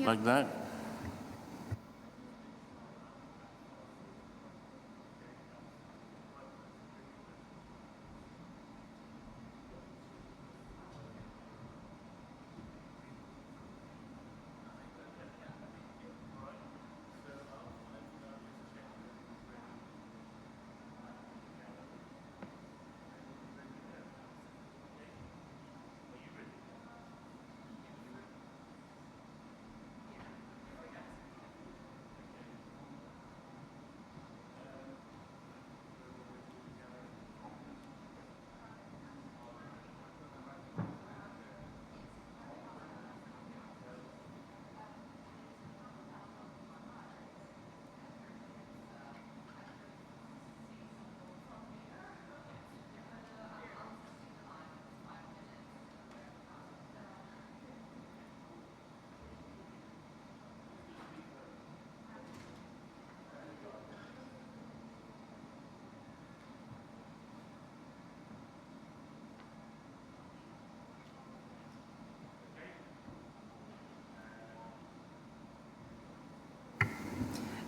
like that.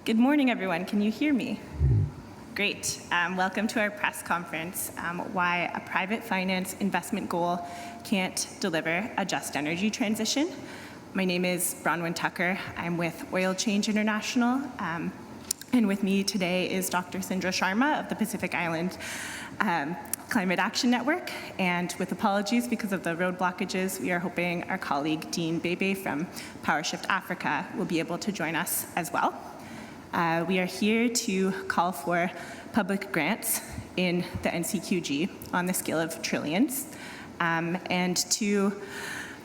Good morning, everyone. Can you hear me? Great. Welcome to our press conference, Why a Private Finance Investment Goal Can't Deliver a Just Energy Transition. My name is Bronwyn Tucker. I'm with Oil Change International, and with me today is Dr. Sindra Sharma of the Pacific Island Climate Action Network. And with apologies because of the road blockages, we are hoping our colleague Dean Bebe from PowerShift Africa will be able to join us as well. We are here to call for public grants in the NCQG on the scale of trillions, and to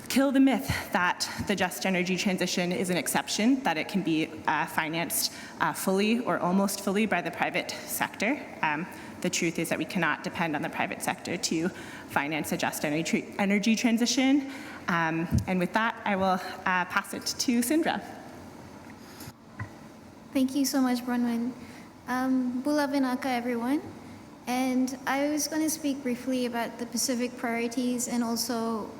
kill the myth that the just energy transition is an exception, that it can be financed fully or almost fully by the private sector. The truth is that we cannot depend on the private sector to finance a just energy transition. And with that, I will pass it to Sindra. Thank you so much, Bronwyn. Bula Vinaka, everyone. And I was going to speak briefly about the Pacific priorities and also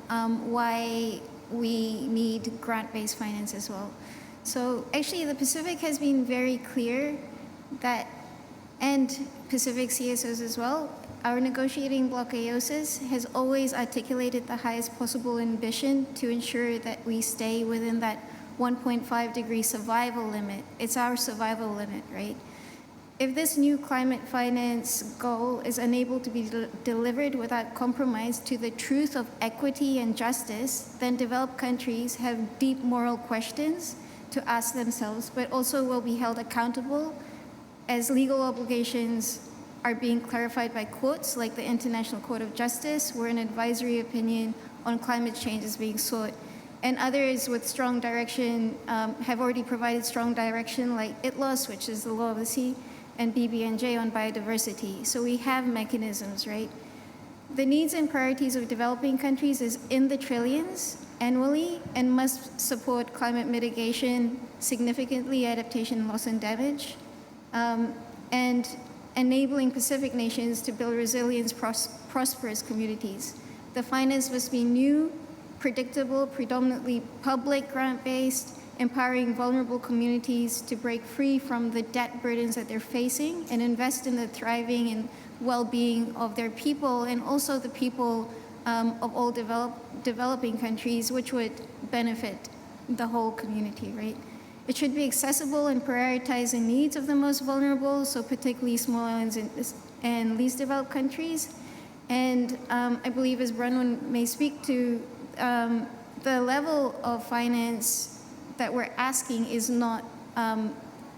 why we need grant-based finance as well. So actually, the Pacific has been very clear that, and Pacific CSOs as well, our negotiating bloc AOSIS has always articulated the highest possible ambition to ensure that we stay within that 1.5 degree survival limit. It's our survival limit, right? If this new climate finance goal is unable to be delivered without compromise to the truth of equity and justice, then developed countries have deep moral questions to ask themselves, but also will be held accountable as legal obligations are being clarified by courts like the International Court of Justice, where an advisory opinion on climate change is being sought. And others with strong direction have already provided strong direction, like ITLOS, which is the law of the sea, and BBNJ on biodiversity. So we have mechanisms, right? The needs and priorities of developing countries is in the trillions annually and must support climate mitigation, significantly adaptation, loss and damage, and enabling Pacific nations to build resilient, prosperous communities. The finance must be new, predictable, predominantly public grant-based, empowering vulnerable communities to break free from the debt burdens that they're facing and invest in the thriving and well-being of their people and also the people of all developing countries, which would benefit the whole community, right? It should be accessible and prioritize the needs of the most vulnerable, so particularly small islands and least developed countries. And I believe, as Bronwyn may speak to, the level of finance that we're asking is not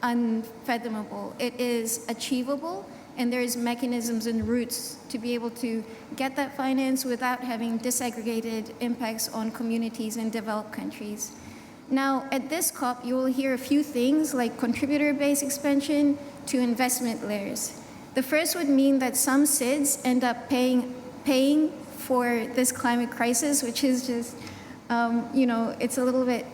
unfathomable. It is achievable, and there's mechanisms and routes to be able to get that finance without having disaggregated impacts on communities in developed countries. Now, at this COP, you will hear a few things like contributor-based expansion to investment layers. The first would mean that some SIDS end up paying for this climate crisis, which is just, it's a little bit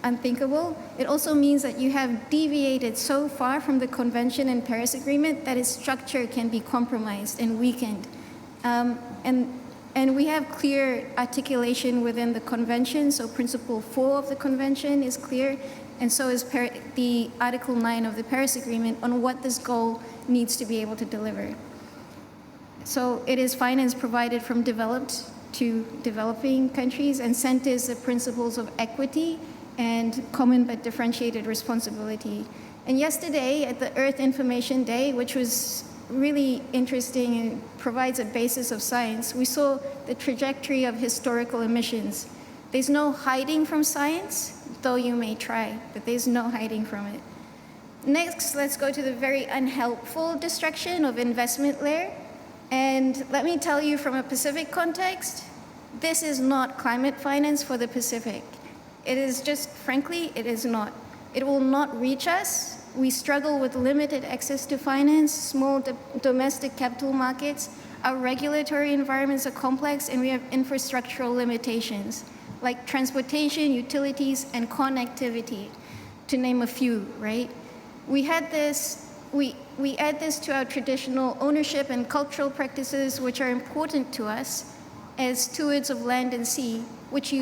unthinkable. It also means that you have deviated so far from the Convention and Paris Agreement that its structure can be compromised and weakened. And And we have clear articulation within the convention, so Principle 4 of the convention is clear, and so is the Article 9 of the Paris Agreement on what this goal needs to be able to deliver. So it is finance provided from developed to developing countries and centers the principles of equity and common but differentiated responsibility. And yesterday at the Earth Information Day, which was really interesting and provides a basis of science, we saw the trajectory of historical emissions. There's no hiding from science, though you may try, but there's no hiding from it. Next, let's go to the very unhelpful destruction of investment layer. And let me tell you from a Pacific context, this is not climate finance for the Pacific. It is just, frankly, it is not. It will not reach us. We struggle with limited access to finance, small domestic capital markets. Our regulatory environments are complex, and we have infrastructural limitations, like transportation, utilities, and connectivity, to name a few, right? We add this to our traditional ownership and cultural practices, which are important to us as stewards of land and sea, which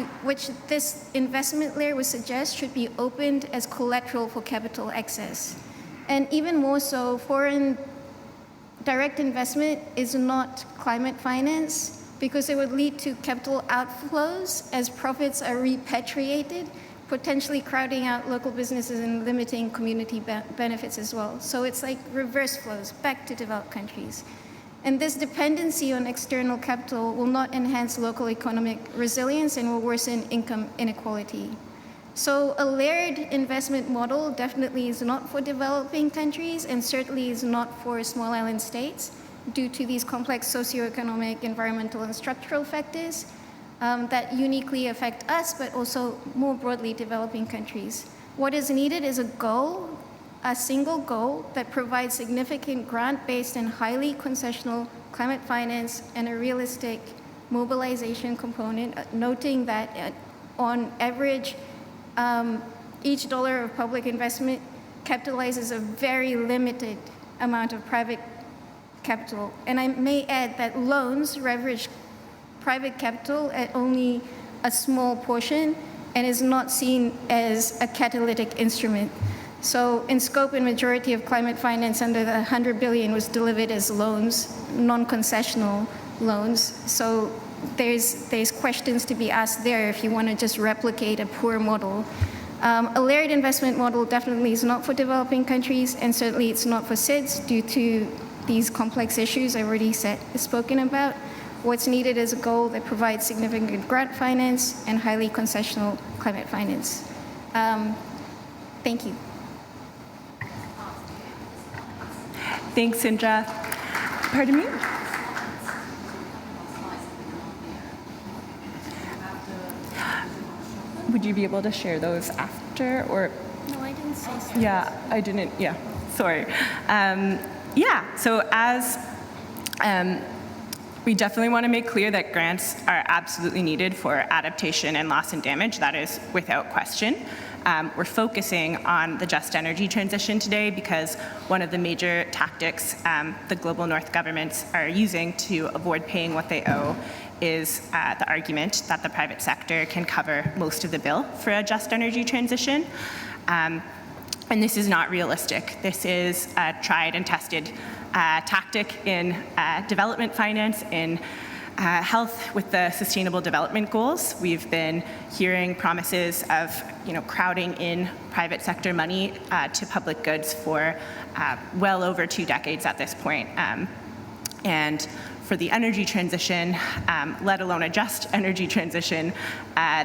this investment layer would suggest should be opened as collateral for capital access. And even more so, foreign direct investment is not climate finance because it would lead to capital outflows as profits are repatriated, potentially crowding out local businesses and limiting community benefits as well. So it's like reverse flows back to developed countries. And this dependency on external capital will not enhance local economic resilience and will worsen income inequality. So a layered investment model definitely is not for developing countries and certainly is not for small island states due to these complex socioeconomic, environmental, and structural factors that uniquely affect us, but also more broadly developing countries. What is needed is a single goal that provides significant grant-based and highly concessional climate finance and a realistic mobilization component, noting that on average, each dollar of public investment capitalizes a very limited amount of private capital. And I may add that loans leverage private capital at only a small portion and is not seen as a catalytic instrument. So in scope and majority of climate finance under the 100 billion was delivered as loans, non-concessional loans. So there's questions to be asked there if you want to just replicate a poor model. A layered investment model definitely is not for developing countries, and certainly it's not for SIDS due to these complex issues I've already spoken about. What's needed is a goal that provides significant grant finance and highly concessional climate finance. Thank you. Thanks, Indra. Pardon me? Would you be able to share those after, or? No, I didn't say so. Yeah, I didn't, yeah, sorry. So as we definitely want to make clear that grants are absolutely needed for adaptation and loss and damage. That is without question. We're focusing on the just energy transition today because one of the major tactics the global north governments are using to avoid paying what they owe is the argument that the private sector can cover most of the bill for a just energy transition. And this is not realistic. This is a tried and tested tactic in development finance, in health with the Sustainable Development Goals. We've been hearing promises of crowding in private sector money to public goods for well over 2 decades at this point. And for the energy transition, let alone a just energy transition,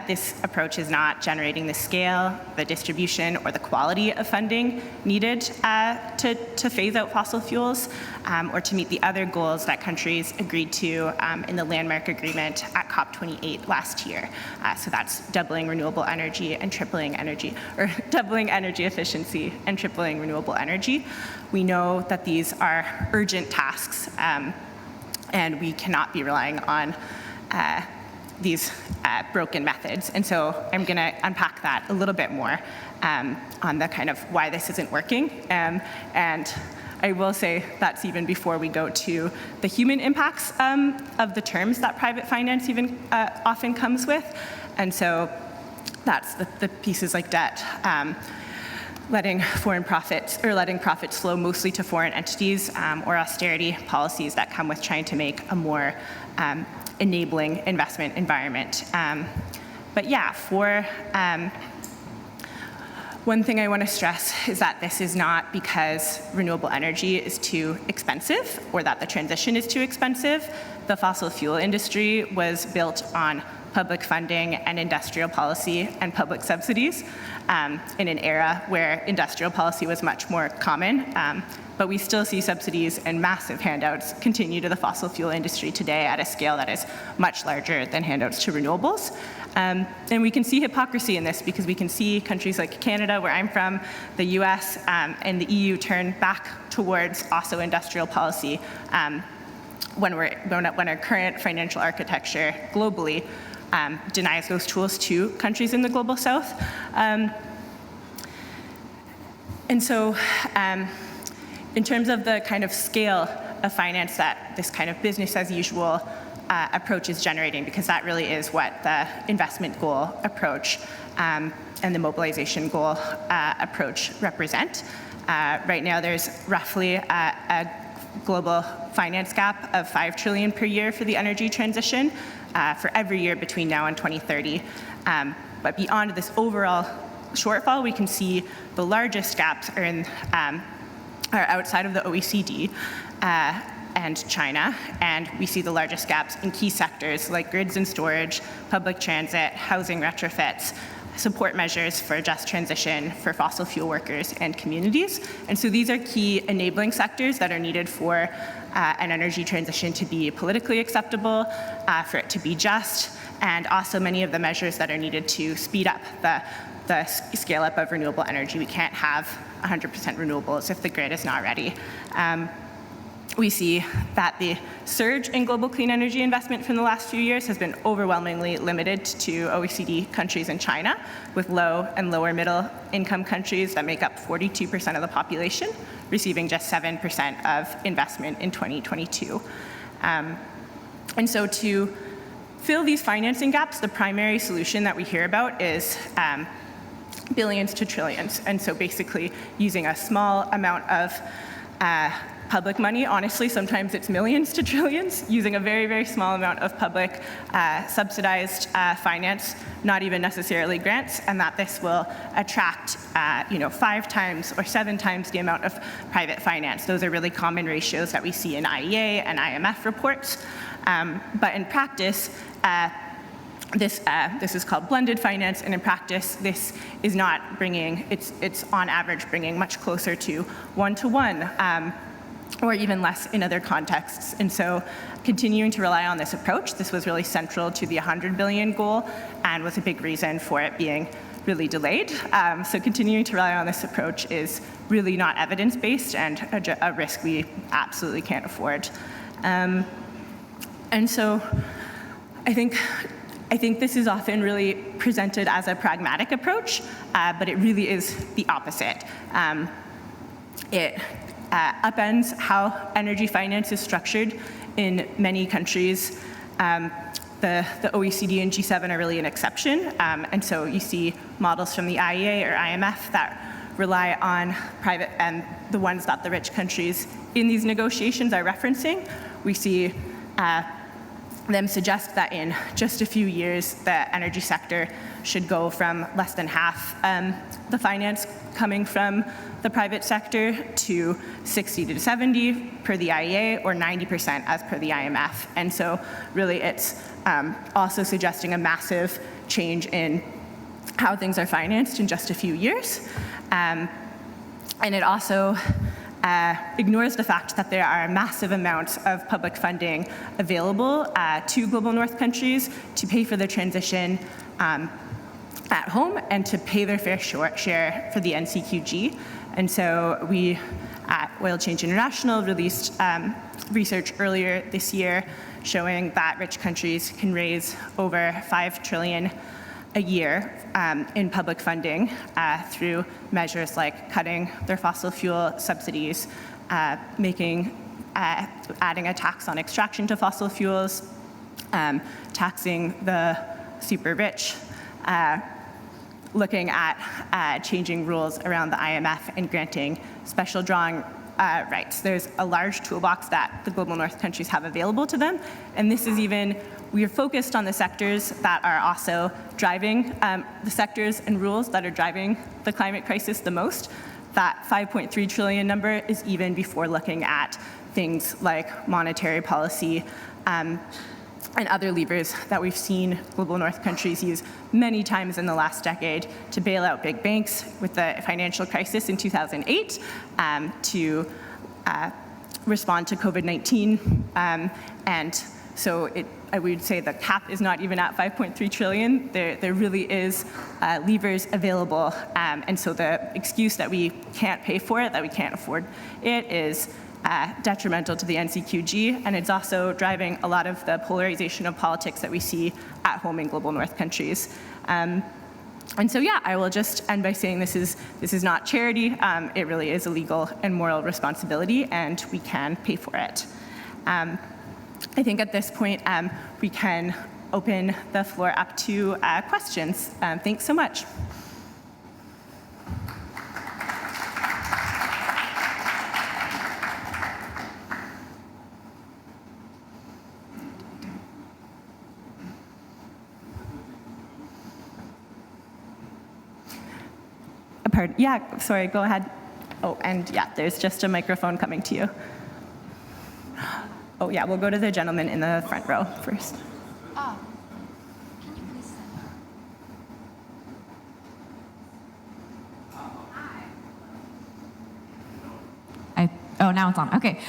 this approach is not generating the scale, the distribution, or the quality of funding needed to phase out fossil fuels or to meet the other goals that countries agreed to in the landmark agreement at COP29 last year. So that's doubling renewable energy and tripling energy, or doubling energy efficiency and tripling renewable energy. We know that these are urgent tasks, and we cannot be relying on these broken methods. And so I'm going to unpack that a little bit more on the kind of why this isn't working. And I will say that's even before we go to the human impacts of the terms that private finance even often comes with. And so that's the pieces like debt, letting profits flow mostly to foreign entities, or austerity policies that come with trying to make a more enabling investment environment. But yeah, one thing I want to stress is that this is not because renewable energy is too expensive or that the transition is too expensive. The fossil fuel industry was built on public funding and industrial policy and public subsidies in an era where industrial policy was much more common. But we still see subsidies and massive handouts continue to the fossil fuel industry today at a scale that is much larger than handouts to renewables. And we can see hypocrisy in this because we can see countries like Canada, where I'm from, the US, and the EU turn back towards also industrial policy when our current financial architecture globally denies those tools to countries in the global south. And so in terms of the kind of scale of finance that this kind of business as usual approach is generating, because that really is what the investment goal approach and the mobilization goal approach represent. Right now there's roughly a global finance gap of 5 trillion per year for the energy transition for every year between now and 2030. But beyond this overall shortfall, we can see the largest gaps are outside of the OECD and China, and we see the largest gaps in key sectors like grids and storage, public transit, housing retrofits, support measures for just transition for fossil fuel workers and communities. And so these are key enabling sectors that are needed for an energy transition to be politically acceptable, for it to be just, and also many of the measures that are needed to speed up the scale up of renewable energy. We can't have 100% renewables if the grid is not ready. We see that the surge in global clean energy investment from the last few years has been overwhelmingly limited to OECD countries and China, with low and lower middle income countries that make up 42% of the population, receiving just 7% of investment in 2022. And so to fill these financing gaps, the primary solution that we hear about is billions to trillions. And so basically using a small amount of public money, honestly, sometimes it's millions to trillions, using a very, very small amount of public subsidized finance, not even necessarily grants, and that this will attract 5 times or 7 times the amount of private finance. Those are really common ratios that we see in IEA and IMF reports. But in practice, this is called blended finance, and in practice, this is not bringing, it's on average bringing much closer to 1-to-1, or even less in other contexts. And so continuing to rely on this approach, this was really central to the 100 billion goal and was a big reason for it being really delayed. So continuing to rely on this approach is really not evidence-based and a risk we absolutely can't afford. And so I think this is often really presented as a pragmatic approach, but it really is the opposite. It upends how energy finance is structured in many countries. The OECD and G7 are really an exception, and so you see models from the IEA or IMF that rely on private, and the ones that the rich countries in these negotiations are referencing. We see them suggest that in just a few years, the energy sector should go from less than half the finance coming from the private sector to 60 to 70 per the IEA, or 90% as per the IMF. And so really it's also suggesting a massive change in how things are financed in just a few years. And it also ignores the fact that there are massive amounts of public funding available to global north countries to pay for their transition at home and to pay their fair share for the NCQG. And so we at Oil Change International released research earlier this year showing that rich countries can raise over $5 trillion a year in public funding through measures like cutting their fossil fuel subsidies, adding a tax on extraction to fossil fuels, taxing the super rich, looking at changing rules around the IMF and granting special drawing rights. There's a large toolbox that the Global North countries have available to them, and this is even, we are focused on the sectors that are also driving, the sectors and rules that are driving the climate crisis the most. That 5.3 trillion number is even before looking at things like monetary policy, and other levers that we've seen Global North countries use many times in the last decade to bail out big banks with the financial crisis in 2008, to respond to COVID-19. And so I would say the cap is not even at 5.3 trillion. There really is levers available. And so the excuse that we can't pay for it, that we can't afford it, is detrimental to the NCQG, and it's also driving a lot of the polarization of politics that we see at home in Global North countries. And so, yeah, I will just end by saying this is not charity. It really is a legal and moral responsibility, and we can pay for it. I think at this point we can open the floor up to questions. Thanks so much. Yeah, sorry, go ahead. Oh, and yeah, there's just a microphone coming to you. Oh, yeah, we'll go to the gentleman in the front row first. Oh, can you please send? Oh, now it's on. Okay.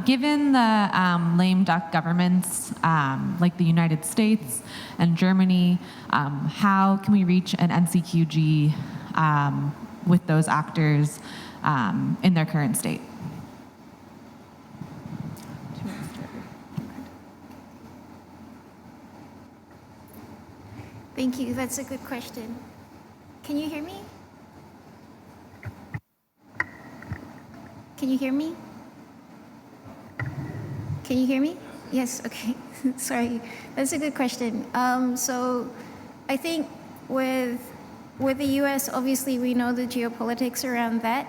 Given the lame duck governments like the United States and Germany, how can we reach an NCQG with those actors in their current state? Thank you. That's a good question. Can you hear me? Can you hear me? Can you hear me? Yes, okay. Sorry. That's a good question. So I think with the US, obviously we know the geopolitics around that,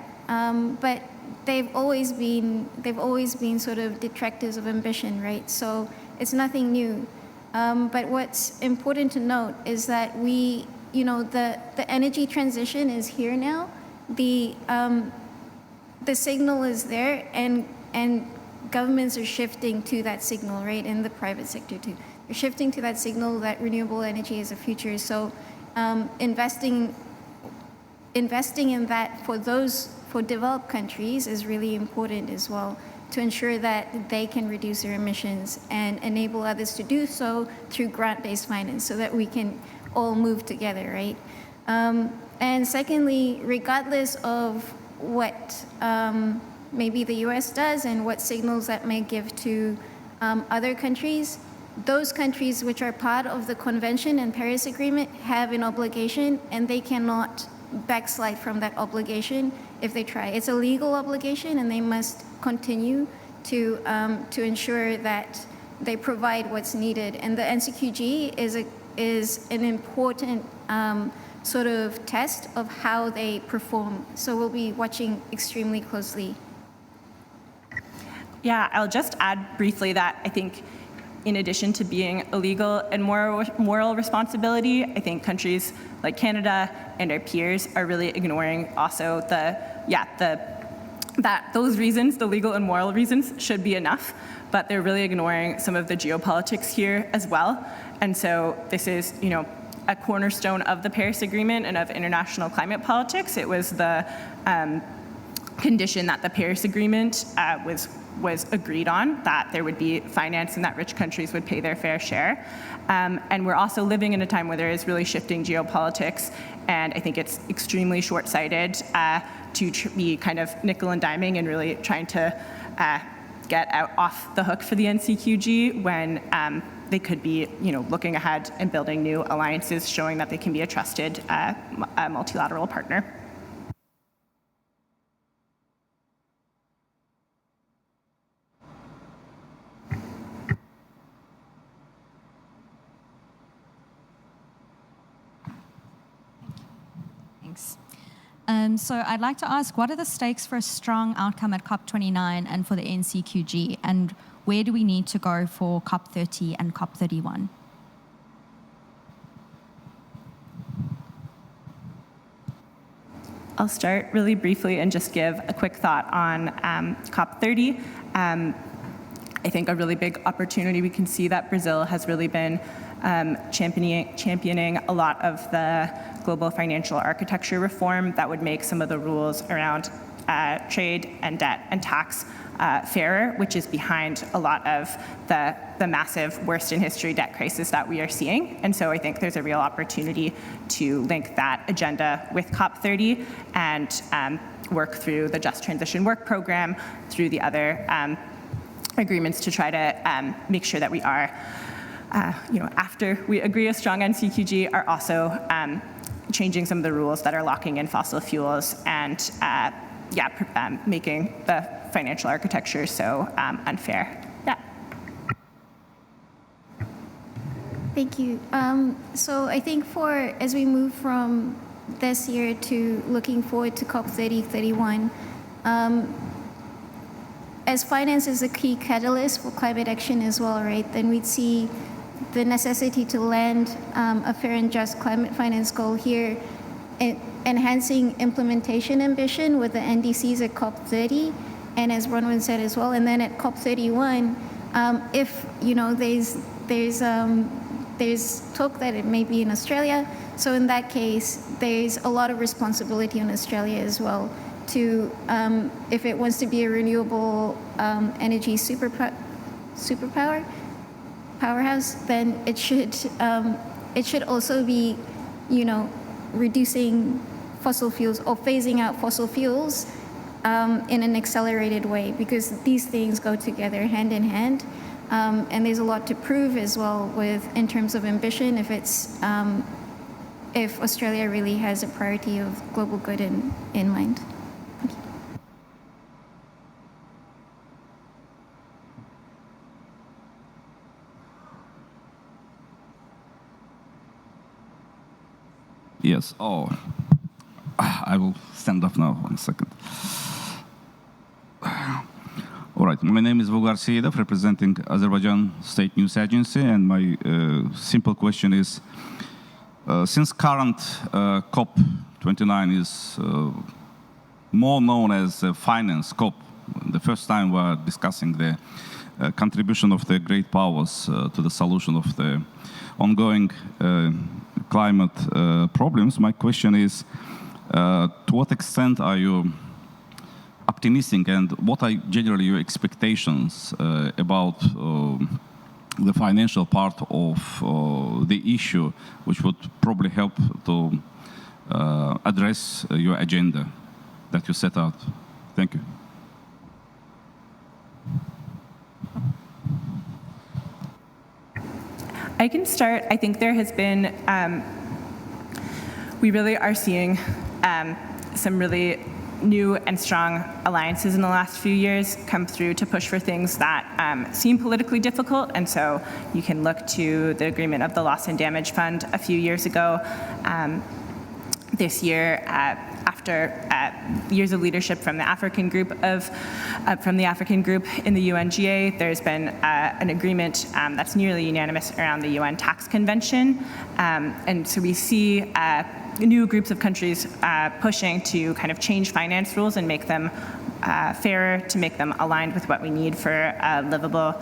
but they've always been sort of detractors of ambition, right? So it's nothing new. But what's important to note is that the energy transition is here now. The signal is there, and governments are shifting to that signal, right? In the private sector too, they're shifting to that signal that renewable energy is a future. So investing in that for developed countries is really important as well, to ensure that they can reduce their emissions and enable others to do so through grant-based finance, so that we can all move together, right? And secondly, regardless of what maybe the US does and what signals that may give to other countries, those countries which are part of the Convention and Paris Agreement have an obligation, and they cannot backslide from that obligation if they try. It's a legal obligation, and they must continue to ensure that they provide what's needed. And the NCQG is an important sort of test of how they perform. So we'll be watching extremely closely. Yeah, I'll just add briefly that I think in addition to being a legal and moral responsibility, I think countries like Canada and our peers are really ignoring also that those reasons, the legal and moral reasons, should be enough, but they're really ignoring some of the geopolitics here as well. And so this is, a cornerstone of the Paris Agreement and of international climate politics. It was the condition that the Paris Agreement was agreed on, that there would be finance and that rich countries would pay their fair share. And we're also living in a time where there is really shifting geopolitics, and I think it's extremely short-sighted to be kind of nickel and diming and really trying to get out off the hook for the NCQG when they could be, looking ahead and building new alliances, showing that they can be a trusted multilateral partner. Thanks. So I'd like to ask, what are the stakes for a strong outcome at COP29 and for the NCQG, and where do we need to go for COP30 and COP31? I'll start really briefly and just give a quick thought on COP30. I think a really big opportunity, we can see that Brazil has really been championing a lot of the global financial architecture reform that would make some of the rules around trade and debt and tax fairer, which is behind a lot of the massive worst in history debt crisis that we are seeing. And so I think there's a real opportunity to link that agenda with COP30 and work through the Just Transition Work Program, through the other agreements to try to make sure that we are, after we agree a strong NCQG, are also changing some of the rules that are locking in fossil fuels and making the financial architecture so unfair. Yeah. Thank you. So I think as we move from this year to looking forward to COP30, 31, as finance is a key catalyst for climate action as well, right, then we'd see the necessity to land a fair and just climate finance goal here, enhancing implementation ambition with the NDCs at COP30, and as Bronwyn said as well, and then at COP31, if there's talk that it may be in Australia, so in that case, there's a lot of responsibility on Australia as well to, if it wants to be a renewable energy powerhouse, then it should also be, reducing fossil fuels or phasing out fossil fuels in an accelerated way, because these things go together hand in hand, and there's a lot to prove as well in terms of ambition if Australia really has a priority of global good in mind. Thank you. Yes. Oh, I will stand up now. 1 second. All right. My name is Vogar Seyedov, representing Azerbaijan State News Agency, and my simple question is: since current COP29 is more known as finance COP, the first time we're discussing the contribution of the great powers to the solution of the ongoing climate problems, my question is, to what extent are you optimistic, and what are generally your expectations about the financial part of the issue, which would probably help to address your agenda that you set out? Thank you. I can start. I think there has been, we really are seeing some really new and strong alliances in the last few years come through to push for things that seem politically difficult. And so you can look to the agreement of the Loss and Damage Fund a few years ago. This year, after years of leadership from the African group in the UNGA, there's been an agreement that's nearly unanimous around the UN Tax Convention, and so we see new groups of countries pushing to kind of change finance rules and make them fairer, to make them aligned with what we need for a livable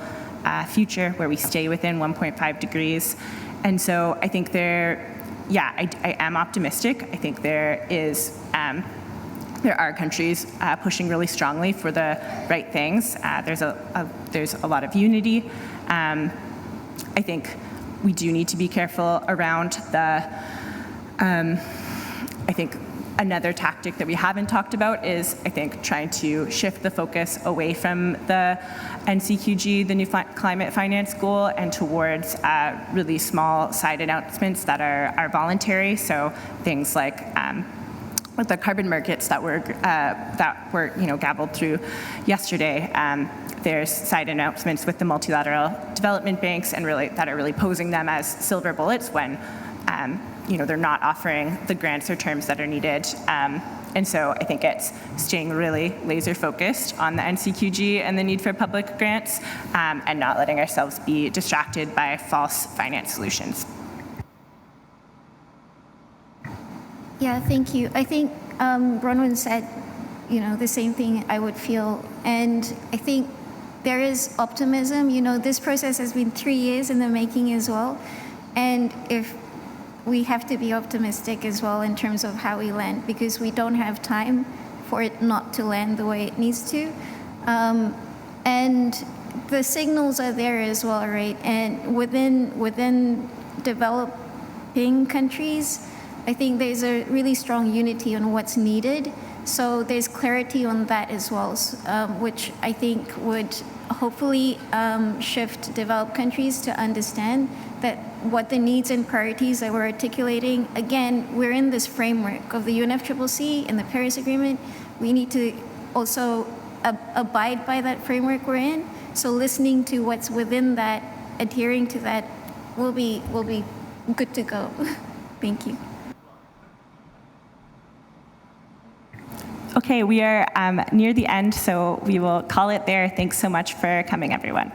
future where we stay within 1.5 degrees. And so I think I am optimistic. I think there are countries pushing really strongly for the right things. There's a lot of unity. I think we do need to be careful around I think Another tactic that we haven't talked about is, I think, trying to shift the focus away from the NCQG, the new climate finance goal, and towards really small side announcements that are voluntary. So things like with the carbon markets that were gabbled through yesterday. There's side announcements with the multilateral development banks, and really that are really posing them as silver bullets when they're not offering the grants or terms that are needed. And so I think it's staying really laser focused on the NCQG and the need for public grants, and not letting ourselves be distracted by false finance solutions. Yeah, thank you. I think Bronwyn said, the same thing I would feel. And I think there is optimism. This process has been 3 years in the making as well. And if we have to be optimistic as well in terms of how we land, because we don't have time for it not to land the way it needs to. And the signals are there as well, right? And within developing countries, I think there's a really strong unity on what's needed. So there's clarity on that as well, which I think would hopefully shift developed countries to understand that what the needs and priorities that we're articulating, again, we're in this framework of the UNFCCC and the Paris Agreement. We need to also abide by that framework we're in. So listening to what's within that, adhering to that, will be good to go. Thank you. Okay, we are near the end, so we will call it there. Thanks so much for coming, everyone.